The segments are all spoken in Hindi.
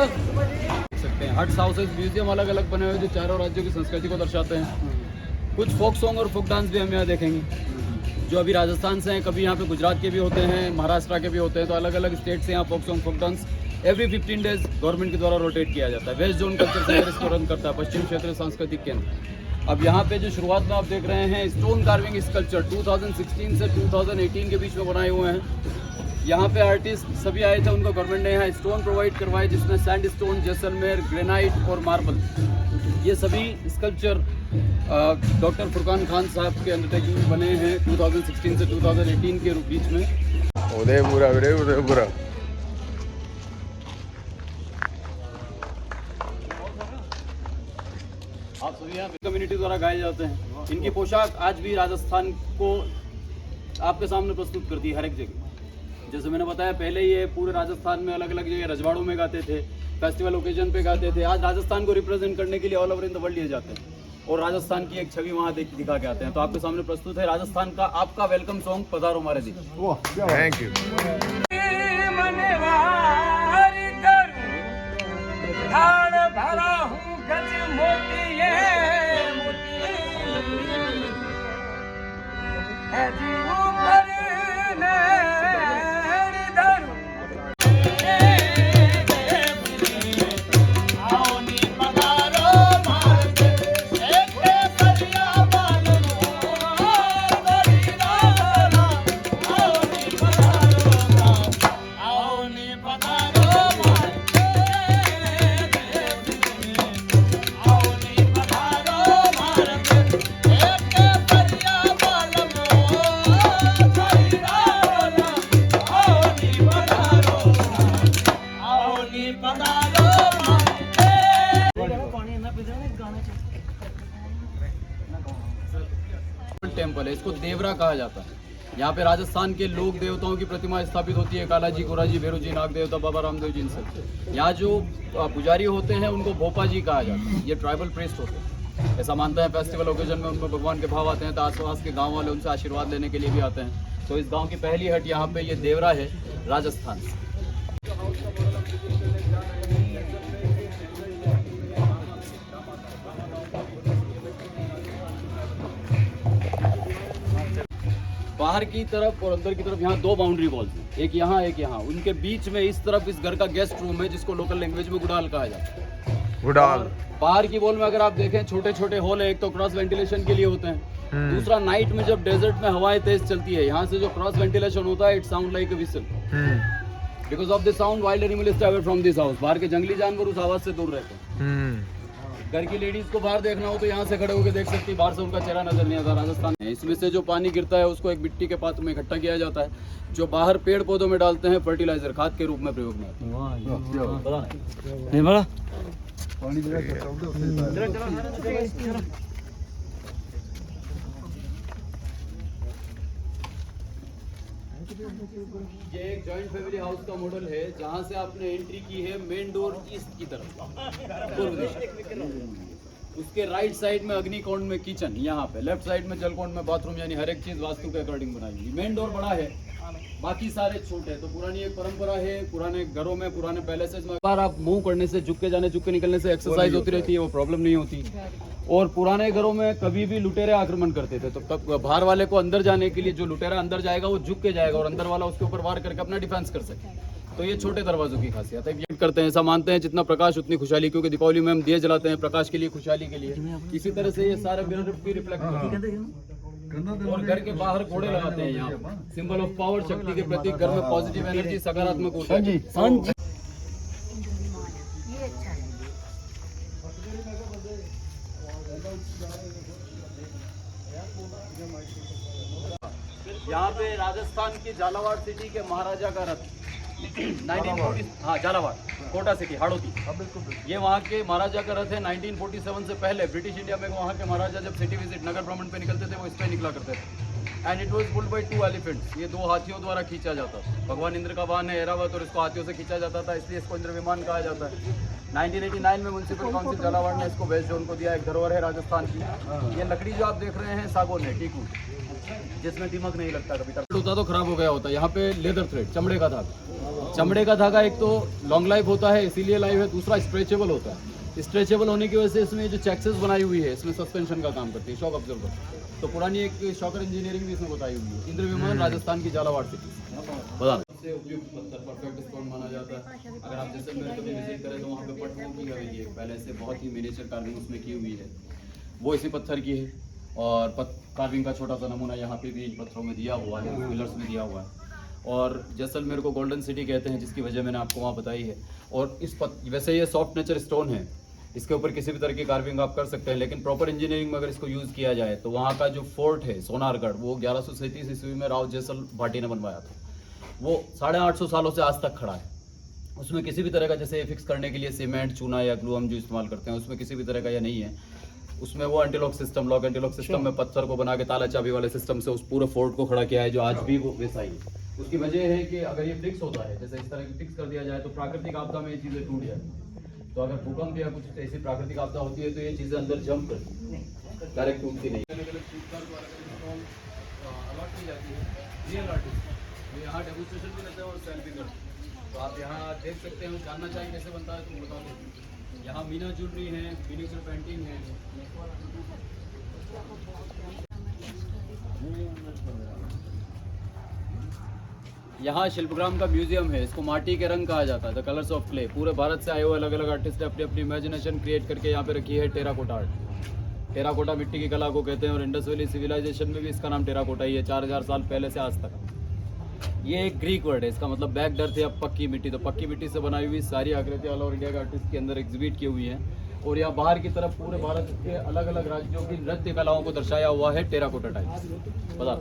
सकते हैं 8 हाउसेस म्यूजियम अलग अलग बने हुए जो चारों राज्यों की संस्कृति को दर्शाते हैं। कुछ फोक सॉन्ग और फोक डांस भी हम यहाँ देखेंगे जो अभी राजस्थान से हैं, कभी यहाँ पे गुजरात के भी होते हैं, महाराष्ट्र के भी होते हैं। तो अलग अलग स्टेट से यहाँ folk song folk dance every 15 days government के द्वारा रोटेट किया जाता है। वेस्ट जोन कल्चर सेंटर इसको रन करता है, पश्चिम क्षेत्र सांस्कृतिक केंद्र। अब यहाँ पे जो शुरुआत में आप देख रहे हैं स्टोन कार्विंग स्कल्पचर 2016 से 2018 के बीच में बनाए हुए हैं। यहाँ पे आर्टिस्ट सभी आए थे, उनको गवर्नमेंट ने यहाँ स्टोन प्रोवाइड करवाए जिसमें सैंड स्टोन, जैसलमेर, ग्रेनाइट और मार्बल, ये सभी स्कल्पचर डॉक्टर फुरकान खान साहब के अंडरटेकिंग में बने हैं 2016 से 2018 के बीच में। उदयपुरा आप सभी यहाँ कम्युनिटी द्वारा गाए जाते हैं। इनकी पोशाक आज भी राजस्थान को आपके सामने प्रस्तुत करती है हर एक जगह। जैसे मैंने बताया पहले, ये पूरे राजस्थान में अलग अलग जगह रजवाड़ों में गाते थे, फेस्टिवल ओकेजन पे गाते थे। आज राजस्थान को रिप्रेजेंट करने के लिए all over in the world लिए जाते हैं और राजस्थान की एक छवि वहाँ दिखा के आते हैं। तो आपके सामने प्रस्तुत है राजस्थान का आपका वेलकम सॉन्ग पधारो हमारे दी। Thank you. टेम्पल है, इसको देवरा कहा जाता है। यहाँ पे राजस्थान के लोक देवताओं की प्रतिमा स्थापित होती है, कालाजी, गोराजी, भैरू नाग देवता, बाबा रामदेव जी। इनसे यहाँ जो पुजारी होते हैं उनको भोपा जी कहा जाता है। ये ट्राइबल प्रीस्ट होते हैं, ऐसा मानते हैं। फेस्टिवल ओकेजन में उनको भगवान के भाव आते हैं तो आसपास के गाँव वाले उनसे आशीर्वाद लेने के लिए भी आते हैं। तो इस गाँव की पहली हट यहाँ पे ये देवरा है राजस्थान से। बाहर की तरफ और अंदर की तरफ यहाँ दो बाउंड्री वॉल्स हैं, एक यहाँ एक यहाँ। उनके बीच में इस तरफ इस घर का गेस्ट रूम है जिसको लोकल लैंग्वेज में गुडाल कहा जाता है। गुडाल। बाहर की वॉल में अगर आप देखें छोटे छोटे हॉल है, एक तो क्रॉस वेंटिलेशन के लिए होते हैं, दूसरा नाइट में जब डेजर्ट में हवाएं तेज चलती है, यहाँ से जो क्रॉस वेंटिलेशन होता है it sound like a whistle because of the sound wild animal stay away from this house. बाहर के जंगली जानवर उस आवाज से दूर रहते हैं। घर की लेडीज को बाहर देखना हो तो यहाँ से खड़े होकर देख सकती है, बाहर से उनका चेहरा नजर नहीं आता। राजस्थान में इसमें से जो पानी गिरता है उसको एक मिट्टी के पात्र में इकट्ठा किया जाता है, जो बाहर पेड़ पौधों में डालते हैं, फर्टिलाइजर खाद के रूप में प्रयोग में आता है। ये एक जॉइंट फैमिली हाउस का मॉडल है जहाँ से आपने एंट्री की है मेन डोर ईस्ट की तरफ, पूर्व दिशा। उसके राइट साइड में अग्निकोण में किचन, यहाँ पे लेफ्ट साइड में जलकोण में बाथरूम, यानी हर एक चीज वास्तु के अकॉर्डिंग बनाई हुई। मेन डोर बड़ा है, बाकी सारे छोटे। तो पुरानी एक परंपरा है, पुराने घरों में, पुराने पैलेसेस में बार आप मूव करने से, झुक के जाने, झुक के निकलने से एक्सरसाइज होती रहती है, वो प्रॉब्लम नहीं होती। और पुराने घरों में कभी भी लुटेरे आक्रमण करते थे तो तब बाहर वाले को अंदर जाने के लिए जो लुटेरा अंदर जाएगा वो झुक के जाएगा और अंदर वाला उसके ऊपर वार करके अपना डिफेंस कर सके। तो ये छोटे दरवाजों की खासियत है। ये करते हैं, ऐसा मानते हैं जितना प्रकाश उतनी खुशहाली, क्योंकि दीपावली में हम दिए जलाते हैं प्रकाश के लिए, खुशहाली के लिए। इसी तरह से ये सारे भी रिफ्लेक्ट करते हैं। और घर के बाहर घोड़े लगाते हैं, यहाँ सिंबल ऑफ पावर, शक्ति के प्रतीक। घर में पॉजिटिव एनर्जी, सकारात्मक ऊर्जा। यहाँ पे राजस्थान की झालावाड़ सिटी के महाराजा का रथ 1940, हाँ झालावाड़, कोटा सिटी, हाड़ौती, ये वहाँ के महाराजा का रथ है। 1947 से पहले ब्रिटिश इंडिया में वहाँ के महाराजा जब सिटी विजिट, नगर भ्रमण पे निकलते थे वो इस पे निकला करते थे। And it was pulled by 2 elephants. ये 2 हाथियों द्वारा खींचा जाता था। भगवान इंद्र का वाहन है ऐरावत और इसको हाथियों से खींचा जाता था, इसलिए इसको इंद्र विमान कहा जाता है। 1989 में म्युनिसिपल काउंसिल झालावाड़ ने इसको वेस्ट जोन को दिया। एक धरोहर है राजस्थान की। ये लकड़ी जो आप देख रहे हैं सागौन है, टीकू, जिसमें दीमक नहीं लगता कभी तक। होता तो खराब हो गया होता। यहाँ पे लेदर थ्रेड, चमड़े का धागा, चमड़े का धागा एक तो लॉन्ग लाइफ होता है इसीलिए लाइफ है, दूसरा स्ट्रेचेबल होता है। स्ट्रेचेबल होने की वजह से इसमें जो चेक्सेस बनाई हुई है इसमें सस्पेंशन का काम करती है, शॉक ऑब्जर्वर। तो पुरानी एक शॉकर इंजीनियरिंग भी इसमें बताई हुई है। इंद्र विमान राजस्थान की झालावाड़ सिटी बता सबसे उपयुक्त पत्थर परफेक्ट स्टोन माना जाता है। अगर आप जैसलमेर कभी विजिट करें तो वहाँ पे पटवों की हवेली है, पहले से बहुत ही मिनिएचर कार्विंग उसमें की हुई है, वो इसी पत्थर की है। और कार्विंग का छोटा सा नमूना यहाँ पे भी इन पत्थरों में दिया हुआ है, पिलर्स में दिया हुआ है। और जैसलमेर को गोल्डन सिटी कहते हैं जिसकी वजह मैंने आपको वहाँ बताई है। और वैसे ये सॉफ्ट नेचर स्टोन है, इसके ऊपर किसी भी तरह की कार्विंग आप कर सकते हैं, लेकिन प्रॉपर इंजीनियरिंग में अगर इसको यूज़ किया जाए तो वहाँ का जो फोर्ट है सोनारगढ़, वो 1137 ईस्वी में राव जैसल भाटी ने बनवाया था। वो 850 सालों से आज तक खड़ा है। उसमें किसी भी तरह का जैसे फिक्स करने के लिए सीमेंट, चूना या ग्लू हम जो इस्तेमाल करते हैं उसमें किसी भी तरह का यह नहीं है। उसमें वो antilock system, lock antilock system में पत्थर को बना के ताला चाबी वाले सिस्टम से उस पूरे फोर्ट को खड़ा किया है जो आज भी वो वैसा ही है। उसकी वजह है कि अगर ये फिक्स होता है, जैसे इस तरह की फिक्स कर दिया जाए तो प्राकृतिक आपदा में ये चीज़ें टूट जाए। तो अगर भूकंप या कुछ ऐसी प्राकृतिक आपदा होती है तो ये चीज़ें अंदर जंप करती है, डायरेक्ट टूटती नहीं। अलॉट की जाती है रियल आर्टिस्ट, यहाँ डेमोन्स्ट्रेशन भी रहता है और सेल भी करते हैं। तो आप यहाँ देख सकते हैं, जानना चाहिए कैसे बनता है तो बता दो। यहाँ मीना ज्वेलरी है, मिनिएचर पेंटिंग है। यहाँ शिल्पग्राम का म्यूजियम है, इसको माटी के रंग कहा जाता है, द कलर्स ऑफ क्ले। पूरे भारत से आए हुए अलग अलग आर्टिस्ट ने अपनी अपनी इमेजिनेशन क्रिएट करके यहाँ पे रखी है टेराकोटा आर्ट। टेराकोटा मिट्टी की कला को कहते हैं और इंडस वैली सिविलाइजेशन में भी इसका नाम टेराकोटा ही है, 4000 साल पहले से आज तक। ये एक ग्रीक वर्ड है, इसका मतलब बैक्ड अर्थ या पक्की मिट्टी। तो पक्की मिट्टी से बनाई हुई सारी आकृतियाँ ऑल ओवर इंडिया के आर्टिस्ट के अंदर एग्जिबिट की हुई हैं। और यहाँ बाहर की तरफ पूरे भारत के अलग अलग राज्यों की नृत्य कलाओं को दर्शाया हुआ है टेराकोटा टाइप। बता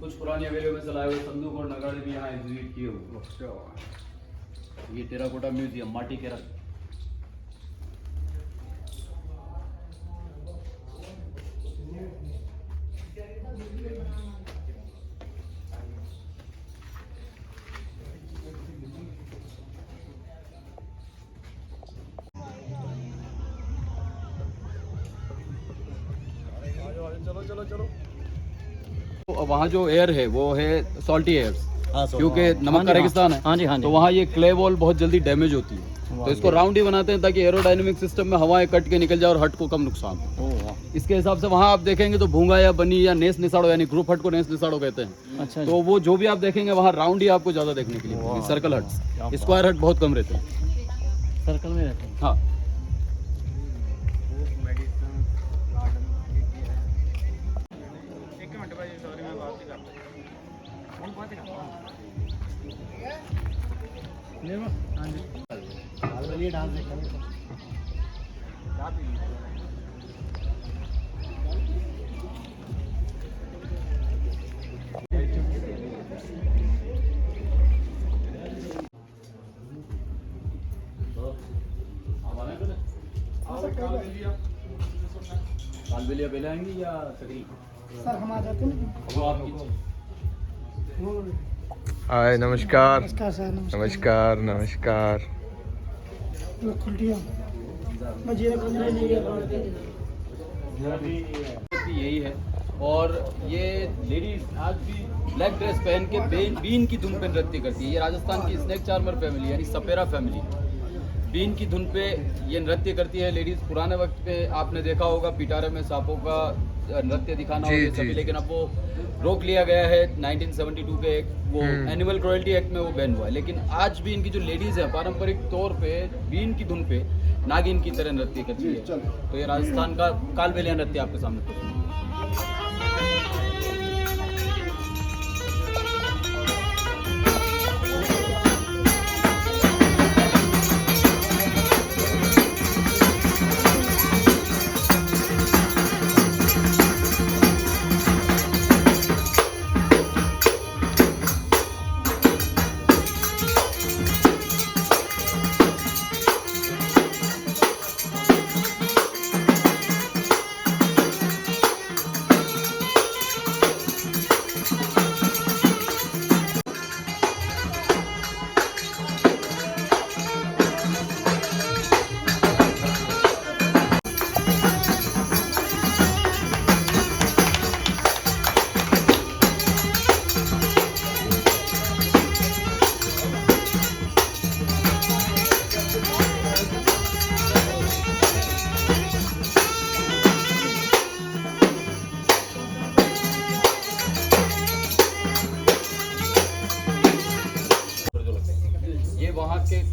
कुछ पुरानी हवेलियों में चलाए हुए संदूक और नगाड़े भी यहाँ एग्जिबिट किए हुए। ये टेराकोटा म्यूजियम, माटी के रंग। चलो चलो चलो। वहाँ जो एयर है वो है सॉल्टी एयर्स, क्योंकि नमक का रेगिस्तान है। हाँ जी, हाँ जी। तो वहाँ ये क्ले वॉल बहुत जल्दी डैमेज होती है, तो इसको राउंड ही बनाते हैं ताकि एरोडायनेमिक सिस्टम में हवाएं कट के निकल जाए और हट को कम नुकसान हो। इसके हिसाब से वहाँ आप देखेंगे तो भूंगा या बनी या नेस निसाड़ो, यानी ग्रुप हट को नेस निसाड़ो कहते हैं। अच्छा। तो वो जो भी आप देखेंगे वहाँ राउंड ही आपको ज्यादा देखने के लिए, सर्कल हट, स्क्वायर हट बहुत कम रहते हैं, सर्कल में रहते हैं। हाँ। डांस देख कालबेलिया पहले आएंगी या सकरी? सर हम आ जाते हैं। वो आपकी हाय नमस्कार नमस्कार सर। नमस्कार नमस्कार। यही है। और ये लेडीज आज भी ब्लैक ड्रेस पहन के बीन की धुन पे नृत्य करती है। ये राजस्थान की स्नेक चार्मर फैमिली यानी सपेरा फैमिली बीन की धुन पे ये नृत्य करती है लेडीज। पुराने वक्त पे आपने देखा होगा पिटारे में सांपों का नृत्य दिखाना और ये सभी, लेकिन अब वो रोक लिया गया है 1972 के एक वो एनिमल क्रुएल्टी एक्ट में वो बैन हुआ है। लेकिन आज भी इनकी जो लेडीज है पारंपरिक तौर पे बीन की धुन पे नागिन की तरह नृत्य करती है। तो ये राजस्थान का कालबेलिया नृत्य आपके सामने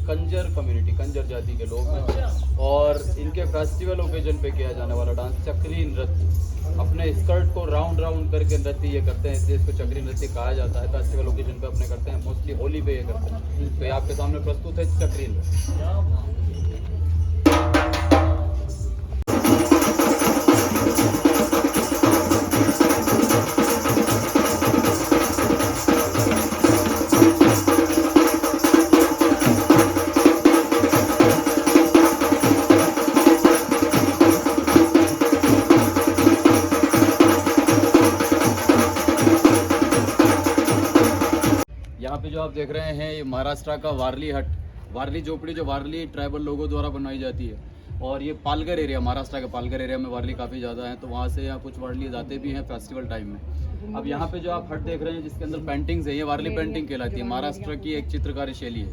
कंजर कम्युनिटी, कंजर जाति के लोग हैं और इनके फेस्टिवल ओकेजन पे किया जाने वाला डांस चक्री नृत्य। अपने स्कर्ट को राउंड राउंड करके नृत्य ये करते हैं, इसलिए इसको चक्री नृत्य कहा जाता है। फेस्टिवल ओकेजन पे अपने करते हैं, मोस्टली होली पे ये करते हैं। तो ये आपके सामने प्रस्तुत है चक्री नृत्य। यहाँ पे जो आप देख रहे हैं ये महाराष्ट्र का वारली हट, वारली झोपड़ी जो वारली ट्राइबल लोगों द्वारा बनाई जाती है। और ये पालघर एरिया, महाराष्ट्र के पालघर एरिया में वारली काफ़ी ज़्यादा है, तो वहाँ से यहाँ कुछ वारली आते भी हैं फेस्टिवल टाइम में। अब यहाँ पे जो आप हट देख रहे हैं जिसके अंदर पेंटिंग्स है, ये वारली पेंटिंग कहलाती है। महाराष्ट्र की एक चित्रकारी शैली है।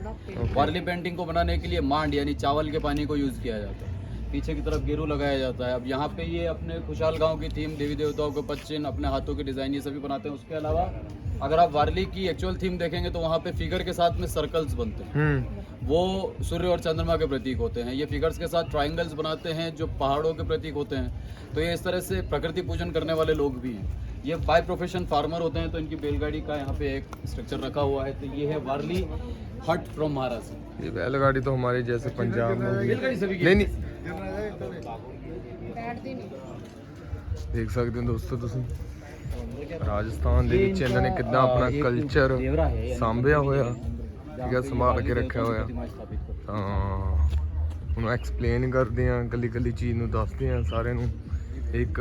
वारली पेंटिंग को बनाने के लिए मांड यानी चावल के पानी को यूज़ किया जाता है। पीछे की तरफ गेरू लगाया जाता है। अब यहाँ पे ये अपने खुशहाल गांव की थीम, देवी देवताओं के पच्चिन, अपने हाथों के डिज़ाइन, ये सभी बनाते हैं। उसके अलावा अगर आप वारली की एक्चुअल थीम देखेंगे तो वहाँ पे फिगर के साथ में सर्कल्स बनते हैं, वो सूर्य और चंद्रमा के प्रतीक होते हैं। ये फिगर्स के साथ ट्रायंगल्स बनाते हैं जो पहाड़ों के प्रतीक होते हैं। तो ये इस तरह से प्रकृति पूजन करने वाले लोग भी हैं। ये बाय प्रोफेशन फार्मर होते हैं, तो इनकी बैलगाड़ी का यहाँ पे एक स्ट्रक्चर रखा हुआ है। तो ये है वारली हट फ्रॉम महाराष्ट्र। ये बैलगाड़ी तो हमारे जैसे पंजाब में भी बैलगाड़ी सभी की नहीं देख सकते हो दोस्तों ਤੁਸੀਂ ਰਾਜਸਥਾਨ ਦੇ ਵਿੱਚ ਇਹਨਾਂ ਨੇ ਕਿੱਦਾਂ ਆਪਣਾ ਕਲਚਰ ਸਾਂਭਿਆ ਹੋਇਆ, ਠੀਕ ਹੈ, ਸੰਭਾਲ ਕੇ ਰੱਖਿਆ ਹੋਇਆ। ਤਾਂ ਉਹਨੂੰ ਐਕਸਪਲੇਨ ਕਰਦੇ ਆ, ਕੱਲੀ ਕੱਲੀ ਚੀਜ਼ ਨੂੰ ਦੱਸਦੇ ਆ ਸਾਰਿਆਂ ਨੂੰ। ਇੱਕ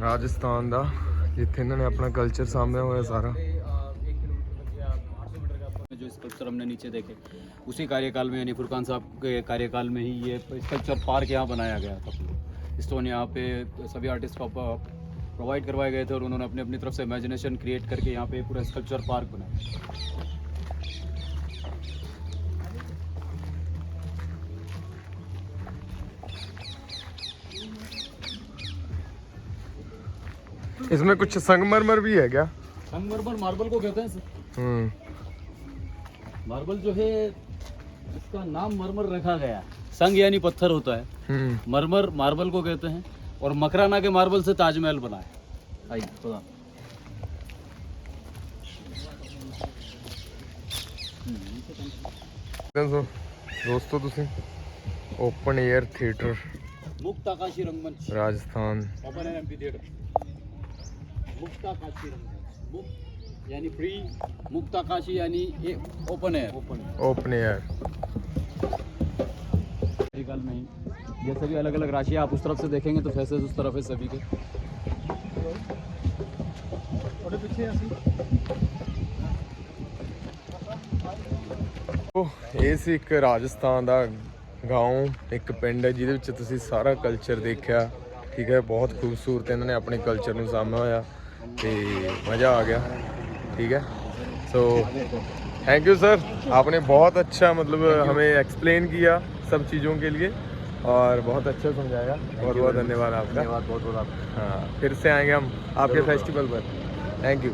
ਰਾਜਸਥਾਨ ਦਾ ਜਿੱਥੇ ਇਹਨਾਂ ਨੇ ਆਪਣਾ ਕਲਚਰ ਸਾਂਭਿਆ ਹੋਇਆ ਸਾਰਾ। जो स्कल्पचर हमने नीचे देखे उसी कार्यकाल में यानी फुरकान साहब के कार्यकाल में ही ये स्कल्पचर पार्क यहाँ बनाया गया था। स्टोन यहाँ पे सभी आर्टिस्ट को प्रोवाइड करवाए गए थे और उन्होंने अपनी अपनी तरफ से इमेजिनेशन क्रिएट करके यहाँ पे पूरा स्कल्पचर पार्क बनाया। इसमें कुछ संगमरमर भी है क्या? संगमरमर मार्बल को कहते हैं सर। मार्बल जो है इसका नाम मरमर रखा गया। संग यानी पत्थर होता है, मरमर मार्बल को कहते हैं। और मकराना के मार्बल से ताजमहल बना है। आइए थोड़ा दोस्तों ਤੁਸੀਂ ओपन एयर थिएटर मुक्त आकाशी रंगमंच Rajasthan, open air amphi theatre. मुक्त आकाशी रंगमंच, मुक्त यानी फ्री, मुक्त आकाशी यानी ओपन एयर। ओपन एयर काल में ही ये सभी अलग अलग राशियाँ आप उस तरफ से देखेंगे तो फैसेस उस तरफ है सभी के। ਇਹ ਸੀ ਇੱਕ ਰਾਜਸਥਾਨ ਦਾ ਗਾਉਂ, ਇੱਕ ਪਿੰਡ ਹੈ ਜਿਹਦੇ ਵਿੱਚ ਤੁਸੀਂ ਸਾਰਾ ਕਲਚਰ ਦੇਖਿਆ, ਠੀਕ ਹੈ। ਬਹੁਤ ਖੂਬਸੂਰਤ ਇਹਨਾਂ ਨੇ ਆਪਣੇ ਕਲਚਰ ਨੂੰ ਸਾਂਭਿਆ ਹੋਇਆ ਤੇ मज़ा आ गया, ठीक है। सो थैंक यू सर, आपने बहुत अच्छा मतलब हमें एक्सप्लेन किया सब चीज़ों के लिए और बहुत अच्छा समझाया। बहुत बहुत धन्यवाद आपका। धन्यवाद बहुत बहुत आपका। हाँ, फिर से आएंगे हम आपके फेस्टिवल पर। Thank you.